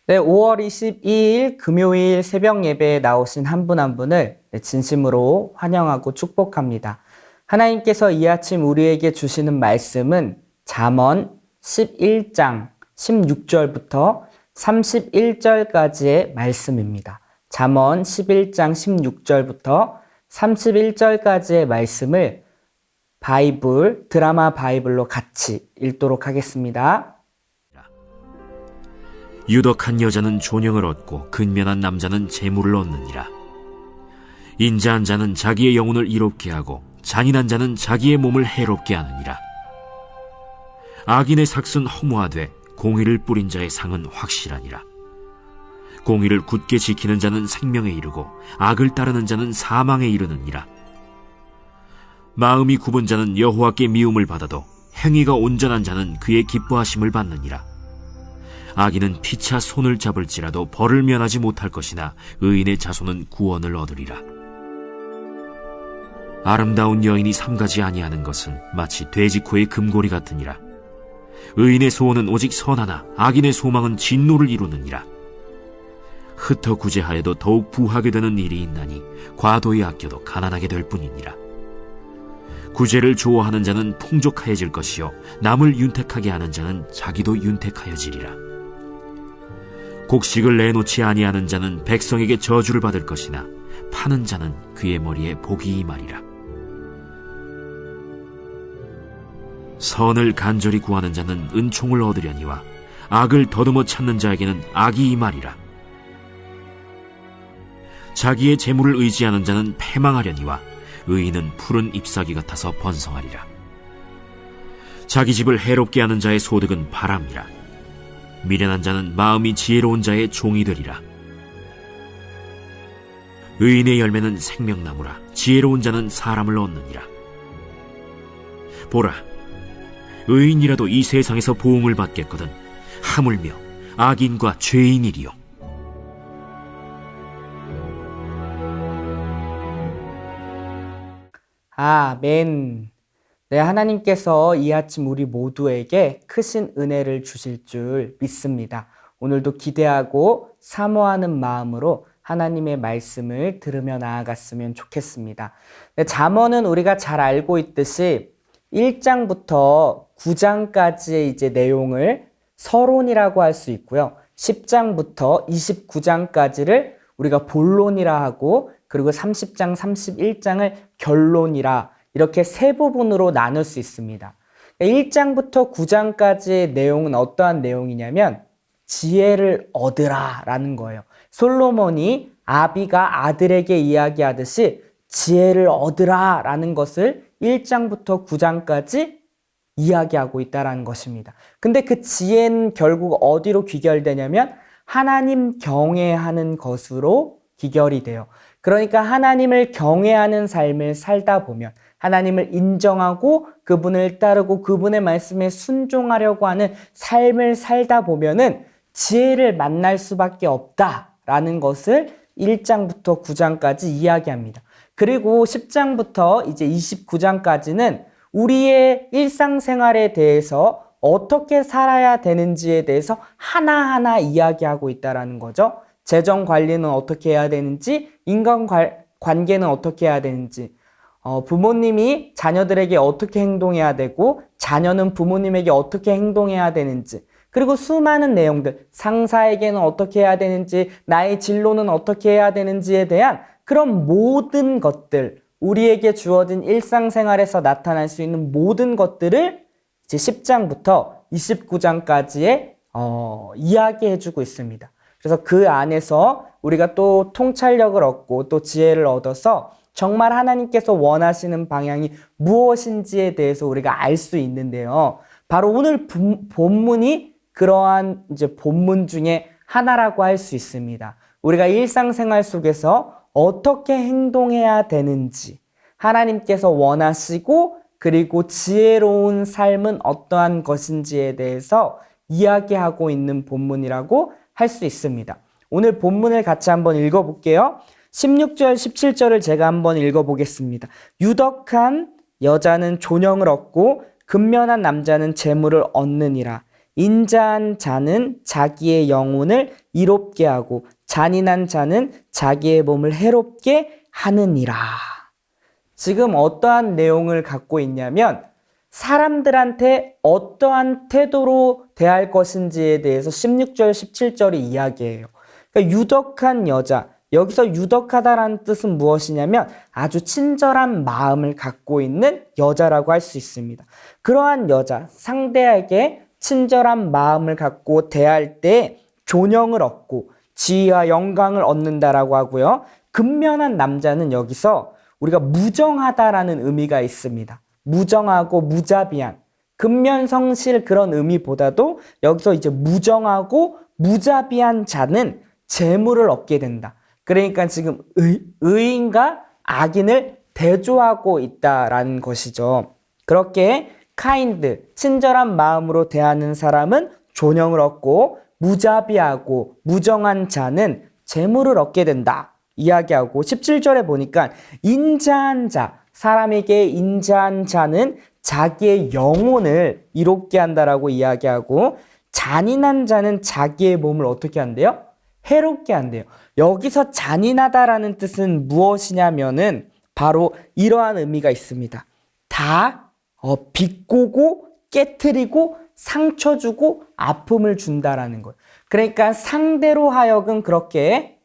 네, 5월 22일 금요일 새벽 예배에 나오신 한 분 한 분을 진심으로 환영하고 축복합니다. 하나님께서 이 아침 우리에게 주시는 말씀은 잠언 11장 16절부터 31절까지의 말씀입니다. 잠언 11장 16절부터 31절까지의 말씀을 드라마 바이블로 같이 읽도록 하겠습니다. 유덕한 여자는 존영을 얻고 근면한 남자는 재물을 얻느니라. 인자한 자는 자기의 영혼을 이롭게 하고 잔인한 자는 자기의 몸을 해롭게 하느니라. 악인의 삭은 허무하되 공의를 뿌린 자의 상은 확실하니라. 공의를 굳게 지키는 자는 생명에 이르고 악을 따르는 자는 사망에 이르느니라. 마음이 굽은 자는 여호와께 미움을 받아도 행위가 온전한 자는 그의 기뻐하심을 받느니라. 악인은 피차 손을 잡을지라도 벌을 면하지 못할 것이나 의인의 자손은 구원을 얻으리라. 아름다운 여인이 삼가지 아니하는 것은 마치 돼지코의 금고리 같으니라. 의인의 소원은 오직 선하나 악인의 소망은 진노를 이루느니라. 흩어 구제하여도 더욱 부하게 되는 일이 있나니 과도히 아껴도 가난하게 될 뿐이니라. 구제를 좋아하는 자는 풍족하여질 것이요 남을 윤택하게 하는 자는 자기도 윤택하여지리라. 곡식을 내놓지 아니하는 자는 백성에게 저주를 받을 것이나 파는 자는 그의 머리에 복이 임하리라. 선을 간절히 구하는 자는 은총을 얻으려니와 악을 더듬어 찾는 자에게는 악이 임하리라. 자기의 재물을 의지하는 자는 패망하려니와 의인은 푸른 잎사귀 같아서 번성하리라. 자기 집을 해롭게 하는 자의 소득은 바람이라. 미련한 자는 마음이 지혜로운 자의 종이 되리라. 의인의 열매는 생명나무라. 지혜로운 자는 사람을 얻느니라. 보라, 의인이라도 이 세상에서 보응을 받겠거든 하물며 악인과 죄인이리요. 아멘. 네, 하나님께서 이 아침 우리 모두에게 크신 은혜를 주실 줄 믿습니다. 오늘도 기대하고 사모하는 마음으로 하나님의 말씀을 들으며 나아갔으면 좋겠습니다. 네, 잠언은 우리가 잘 알고 있듯이 1장부터 9장까지의 이제 내용을 서론이라고 할 수 있고요. 10장부터 29장까지를 우리가 본론이라 하고, 그리고 30장, 31장을 결론이라, 이렇게 세 부분으로 나눌 수 있습니다. 1장부터 9장까지의 내용은 어떠한 내용이냐면 지혜를 얻으라 라는 거예요. 솔로몬이 아비가 아들에게 이야기하듯이 지혜를 얻으라 라는 것을 1장부터 9장까지 이야기하고 있다는 것입니다. 근데 그 지혜는 결국 어디로 귀결되냐면 하나님 경외하는 것으로 귀결이 돼요. 그러니까 하나님을 경외하는 삶을 살다 보면, 하나님을 인정하고 그분을 따르고 그분의 말씀에 순종하려고 하는 삶을 살다 보면은 지혜를 만날 수밖에 없다라는 것을 1장부터 9장까지 이야기합니다. 그리고 10장부터 이제 29장까지는 우리의 일상생활에 대해서 어떻게 살아야 되는지에 대해서 하나하나 이야기하고 있다라는 거죠. 재정 관리는 어떻게 해야 되는지, 인간 관계는 어떻게 해야 되는지, 부모님이 자녀들에게 어떻게 행동해야 되고 자녀는 부모님에게 어떻게 행동해야 되는지, 그리고 수많은 내용들, 상사에게는 어떻게 해야 되는지, 나의 진로는 어떻게 해야 되는지에 대한 그런 모든 것들, 우리에게 주어진 일상생활에서 나타날 수 있는 모든 것들을 이제 10장부터 29장까지의 이야기해주고 있습니다. 그래서 그 안에서 우리가 또 통찰력을 얻고 또 지혜를 얻어서 정말 하나님께서 원하시는 방향이 무엇인지에 대해서 우리가 알 수 있는데요. 바로 오늘 본문이 그러한 이제 본문 중에 하나라고 할 수 있습니다. 우리가 일상생활 속에서 어떻게 행동해야 되는지, 하나님께서 원하시고 그리고 지혜로운 삶은 어떠한 것인지에 대해서 이야기하고 있는 본문이라고 할 수 있습니다. 오늘 본문을 같이 한번 읽어볼게요. 16절, 17절을 제가 한번 읽어보겠습니다. 유덕한 여자는 존영을 얻고 근면한 남자는 재물을 얻느니라. 인자한 자는 자기의 영혼을 이롭게 하고 잔인한 자는 자기의 몸을 해롭게 하느니라. 지금 어떠한 내용을 갖고 있냐면 사람들한테 어떠한 태도로 대할 것인지에 대해서 16절, 17절이 이야기해요. 그러니까 유덕한 여자, 여기서 유덕하다라는 뜻은 무엇이냐면 아주 친절한 마음을 갖고 있는 여자라고 할 수 있습니다. 그러한 여자, 상대에게 친절한 마음을 갖고 대할 때 존영을 얻고 지위와 영광을 얻는다라고 하고요. 근면한 남자는 여기서 우리가 무정하다라는 의미가 있습니다. 무정하고 무자비한, 근면성실 그런 의미보다도 여기서 이제 무정하고 무자비한 자는 재물을 얻게 된다. 그러니까 지금 의인과 악인을 대조하고 있다라는 것이죠. 그렇게 카인드, 친절한 마음으로 대하는 사람은 존영을 얻고 무자비하고 무정한 자는 재물을 얻게 된다. 이야기하고 17절에 보니까 인자한 자, 사람에게 인자한 자는 자기의 영혼을 이롭게 한다라고 이야기하고 잔인한 자는 자기의 몸을 어떻게 한대요? 해롭게 한대요. 여기서 잔인하다라는 뜻은 무엇이냐면은 바로 이러한 의미가 있습니다. 다 비꼬고 깨트리고 상처 주고 아픔을 준다라는 거예요. 그러니까 상대로 하여금 그렇게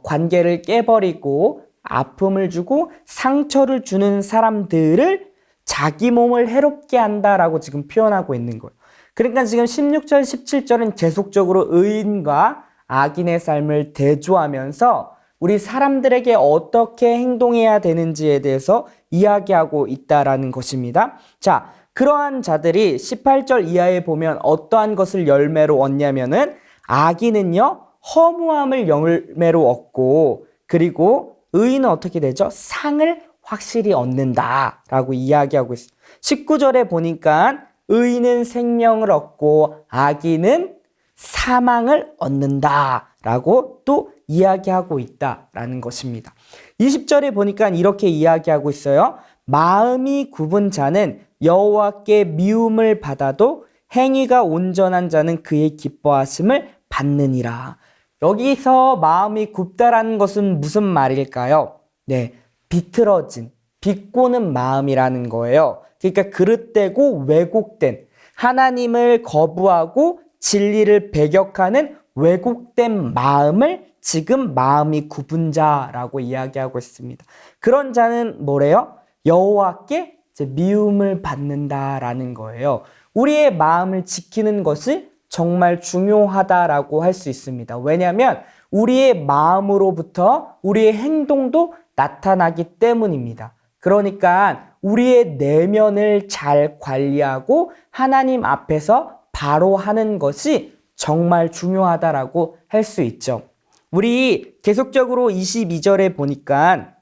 관계를 깨버리고 아픔을 주고 상처를 주는 사람들을 자기 몸을 해롭게 한다라고 지금 표현하고 있는 거예요. 그러니까 지금 16절, 17절은 계속적으로 의인과 악인의 삶을 대조하면서 우리 사람들에게 어떻게 행동해야 되는지에 대해서 이야기하고 있다라는 것입니다. 자, 그러한 자들이 18절 이하에 보면 어떠한 것을 열매로 얻냐면은 악인은요, 허무함을 열매로 얻고 그리고 의인은 어떻게 되죠? 상을 확실히 얻는다라고 이야기하고 있어요. 19절에 보니까 의인은 생명을 얻고 악인은 사망을 얻는다라고 또 이야기하고 있다라는 것입니다. 20절에 보니까 이렇게 이야기하고 있어요. 마음이 굽은 자는 여호와께 미움을 받아도 행위가 온전한 자는 그의 기뻐하심을 받느니라. 여기서 마음이 굽다라는 것은 무슨 말일까요? 네, 비틀어진, 비꼬는 마음이라는 거예요. 그러니까 그릇되고 왜곡된, 하나님을 거부하고 진리를 배격하는 왜곡된 마음을 지금 마음이 굽은 자라고 이야기하고 있습니다. 그런 자는 뭐래요? 여호와께 미움을 받는다라는 거예요. 우리의 마음을 지키는 것이 정말 중요하다라고 할 수 있습니다. 왜냐하면 우리의 마음으로부터 우리의 행동도 나타나기 때문입니다. 그러니까 우리의 내면을 잘 관리하고 하나님 앞에서 바로 하는 것이 정말 중요하다라고 할 수 있죠. 우리 계속적으로 22절에 보니까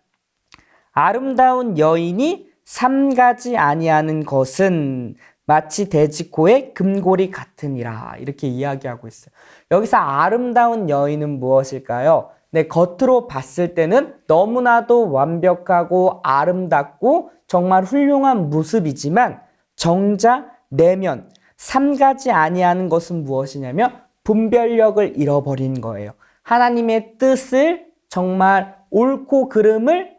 아름다운 여인이 삼가지 아니하는 것은 마치 돼지코의 금고리 같으니라 이렇게 이야기하고 있어요. 여기서 아름다운 여인은 무엇일까요? 네, 겉으로 봤을 때는 너무나도 완벽하고 아름답고 정말 훌륭한 모습이지만 정작 내면 삼가지 아니하는 것은 무엇이냐면 분별력을 잃어버린 거예요. 하나님의 뜻을 정말 옳고 그름을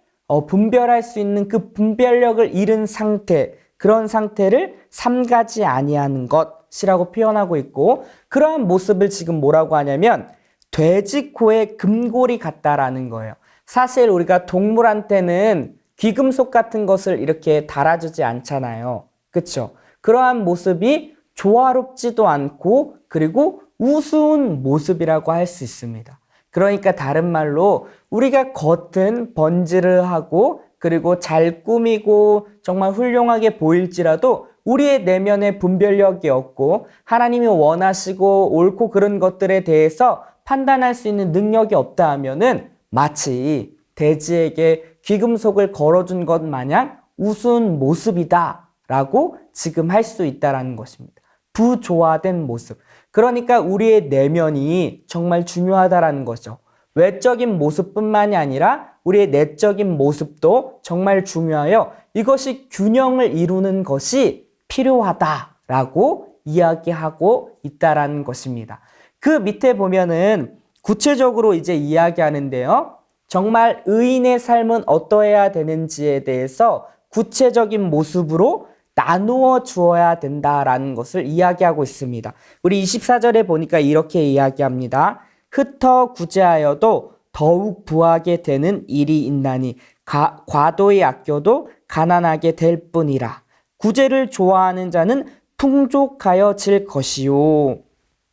분별할 수 있는 그 분별력을 잃은 상태, 그런 상태를 삼가지 아니하는 것이라고 표현하고 있고 그러한 모습을 지금 뭐라고 하냐면 돼지코의 금고리 같다라는 거예요. 사실 우리가 동물한테는 귀금속 같은 것을 이렇게 달아주지 않잖아요. 그렇죠? 그러한 모습이 조화롭지도 않고 그리고 우스운 모습이라고 할 수 있습니다. 그러니까 다른 말로 우리가 겉은 번지르하고 그리고 잘 꾸미고 정말 훌륭하게 보일지라도 우리의 내면에 분별력이 없고 하나님이 원하시고 옳고 그른 것들에 대해서 판단할 수 있는 능력이 없다 하면은 마치 돼지에게 귀금속을 걸어준 것 마냥 우스운 모습이다라고 지금 할 수 있다라는 것입니다. 부조화된 모습. 그러니까 우리의 내면이 정말 중요하다라는 거죠. 외적인 모습뿐만이 아니라 우리의 내적인 모습도 정말 중요하여 이것이 균형을 이루는 것이 필요하다라고 이야기하고 있다라는 것입니다. 그 밑에 보면은 구체적으로 이제 이야기하는데요. 정말 의인의 삶은 어떠해야 되는지에 대해서 구체적인 모습으로 나누어 주어야 된다라는 것을 이야기하고 있습니다. 우리 24절에 보니까 이렇게 이야기합니다. 흩어 구제하여도 더욱 부하게 되는 일이 있나니 과도히 아껴도 가난하게 될 뿐이라. 구제를 좋아하는 자는 풍족하여질 것이요.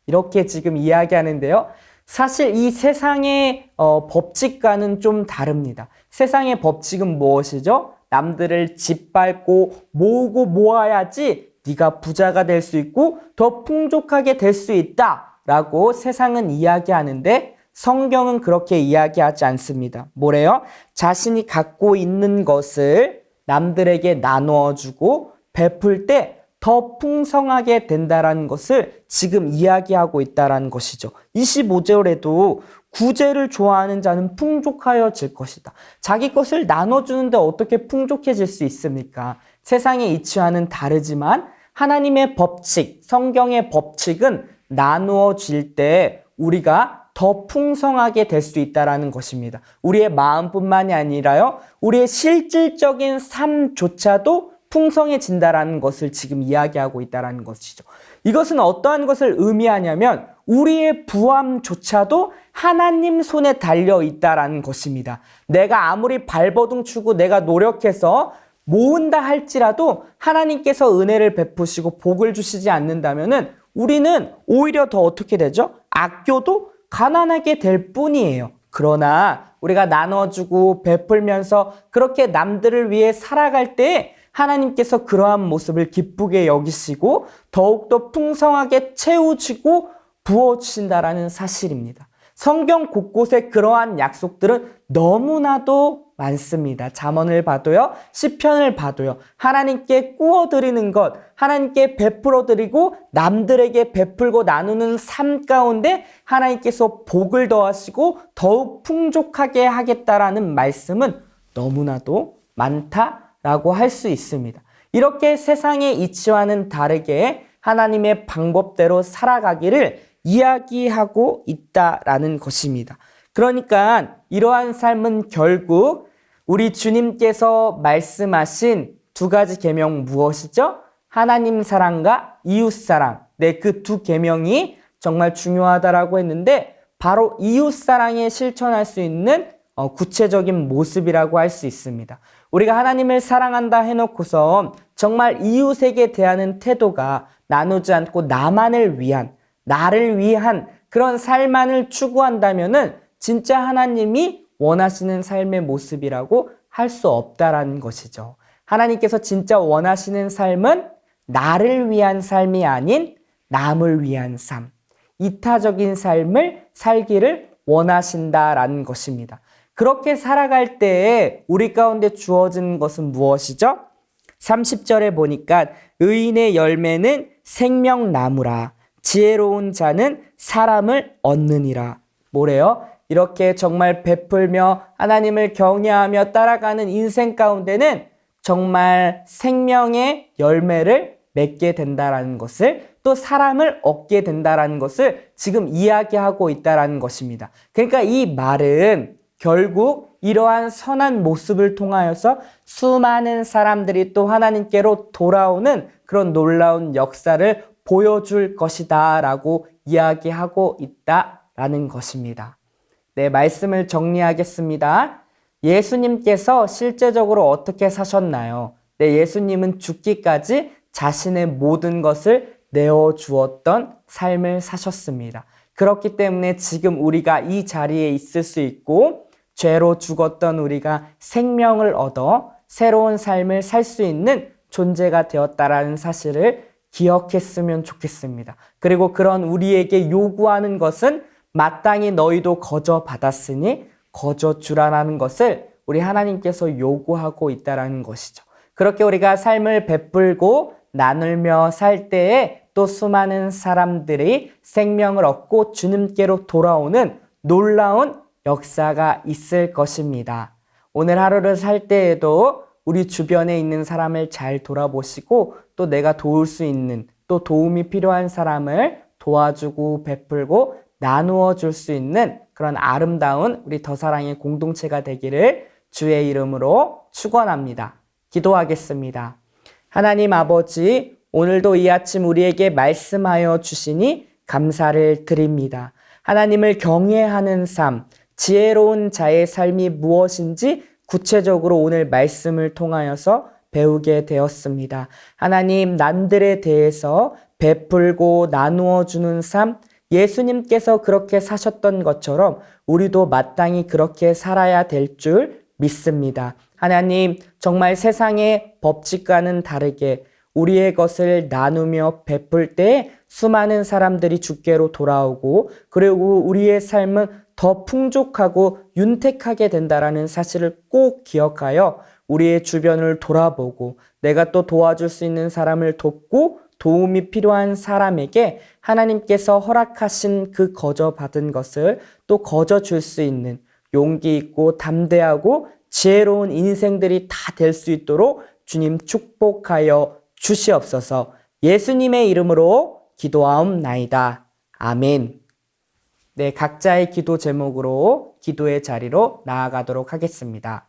이렇게 지금 이야기하는데요. 사실 이 세상의 법칙과는 좀 다릅니다. 세상의 법칙은 무엇이죠? 남들을 짓밟고 모으고 모아야지 네가 부자가 될 수 있고 더 풍족하게 될 수 있다라고 세상은 이야기하는데 성경은 그렇게 이야기하지 않습니다. 뭐래요? 자신이 갖고 있는 것을 남들에게 나누어 주고 베풀 때 더 풍성하게 된다라는 것을 지금 이야기하고 있다라는 것이죠. 25절에도 구제를 좋아하는 자는 풍족하여질 것이다. 자기 것을 나눠주는데 어떻게 풍족해질 수 있습니까? 세상의 이치와는 다르지만 하나님의 법칙, 성경의 법칙은 나누어 줄 때 우리가 더 풍성하게 될 수 있다는 것입니다. 우리의 마음뿐만이 아니라요, 우리의 실질적인 삶조차도 풍성해진다라는 것을 지금 이야기하고 있다는 것이죠. 이것은 어떠한 것을 의미하냐면 우리의 부함조차도 하나님 손에 달려 있다라는 것입니다. 내가 아무리 발버둥 치고 내가 노력해서 모은다 할지라도 하나님께서 은혜를 베푸시고 복을 주시지 않는다면은 우리는 오히려 더 어떻게 되죠? 아껴도 가난하게 될 뿐이에요. 그러나 우리가 나눠주고 베풀면서 그렇게 남들을 위해 살아갈 때 하나님께서 그러한 모습을 기쁘게 여기시고 더욱더 풍성하게 채우시고 부어주신다라는 사실입니다. 성경 곳곳에 그러한 약속들은 너무나도 많습니다. 잠언을 봐도요, 시편을 봐도요, 하나님께 꾸어드리는 것, 하나님께 베풀어드리고 남들에게 베풀고 나누는 삶 가운데 하나님께서 복을 더하시고 더욱 풍족하게 하겠다라는 말씀은 너무나도 많다라고 할 수 있습니다. 이렇게 세상의 이치와는 다르게 하나님의 방법대로 살아가기를 이야기하고 있다라는 것입니다. 그러니까 이러한 삶은 결국 우리 주님께서 말씀하신 두 가지 계명 무엇이죠? 하나님 사랑과 이웃 사랑. 네, 그 두 계명이 정말 중요하다라고 했는데 바로 이웃 사랑에 실천할 수 있는 구체적인 모습이라고 할 수 있습니다. 우리가 하나님을 사랑한다 해놓고서 정말 이웃에게 대하는 태도가 나누지 않고 나만을 위한, 나를 위한 그런 삶만을 추구한다면은 진짜 하나님이 원하시는 삶의 모습이라고 할 수 없다라는 것이죠. 하나님께서 진짜 원하시는 삶은 나를 위한 삶이 아닌 남을 위한 삶, 이타적인 삶을 살기를 원하신다라는 것입니다. 그렇게 살아갈 때에 우리 가운데 주어진 것은 무엇이죠? 30절에 보니까 의인의 열매는 생명나무라 지혜로운 자는 사람을 얻느니라. 뭐래요? 이렇게 정말 베풀며 하나님을 경외하며 따라가는 인생 가운데는 정말 생명의 열매를 맺게 된다라는 것을, 또 사람을 얻게 된다라는 것을 지금 이야기하고 있다라는 것입니다. 그러니까 이 말은 결국 이러한 선한 모습을 통하여서 수많은 사람들이 또 하나님께로 돌아오는 그런 놀라운 역사를 보여줄 것이다 라고 이야기하고 있다라는 것입니다. 네, 말씀을 정리하겠습니다. 예수님께서 실제적으로 어떻게 사셨나요? 네, 예수님은 죽기까지 자신의 모든 것을 내어주었던 삶을 사셨습니다. 그렇기 때문에 지금 우리가 이 자리에 있을 수 있고 죄로 죽었던 우리가 생명을 얻어 새로운 삶을 살 수 있는 존재가 되었다라는 사실을 기억했으면 좋겠습니다. 그리고 그런 우리에게 요구하는 것은 마땅히 너희도 거저 받았으니 거저 주라라는 것을 우리 하나님께서 요구하고 있다라는 것이죠. 그렇게 우리가 삶을 베풀고 나누며 살 때에 또 수많은 사람들이 생명을 얻고 주님께로 돌아오는 놀라운 역사가 있을 것입니다. 오늘 하루를 살 때에도 우리 주변에 있는 사람을 잘 돌아보시고 또 내가 도울 수 있는, 또 또 도움이 필요한 사람을 도와주고 베풀고 나누어 줄 수 있는 그런 아름다운 우리 더사랑의 공동체가 되기를 주의 이름으로 축원합니다. 기도하겠습니다. 하나님 아버지, 오늘도 이 아침 우리에게 말씀하여 주시니 감사를 드립니다. 하나님을 경외하는 삶, 지혜로운 자의 삶이 무엇인지 구체적으로 오늘 말씀을 통하여서 배우게 되었습니다. 하나님, 난들에 대해서 베풀고 나누어 주는 삶, 예수님께서 그렇게 사셨던 것처럼 우리도 마땅히 그렇게 살아야 될 줄 믿습니다. 하나님, 정말 세상의 법칙과는 다르게 우리의 것을 나누며 베풀 때 수많은 사람들이 주께로 돌아오고 그리고 우리의 삶은 더 풍족하고 윤택하게 된다라는 사실을 꼭 기억하여 우리의 주변을 돌아보고 내가 또 도와줄 수 있는 사람을 돕고 도움이 필요한 사람에게 하나님께서 허락하신 그 거저 받은 것을 또 거저 줄 수 있는 용기 있고 담대하고 지혜로운 인생들이 다 될 수 있도록 주님 축복하여 주시옵소서. 예수님의 이름으로 기도하옵나이다. 아멘. 네, 각자의 기도 제목으로 기도의 자리로 나아가도록 하겠습니다.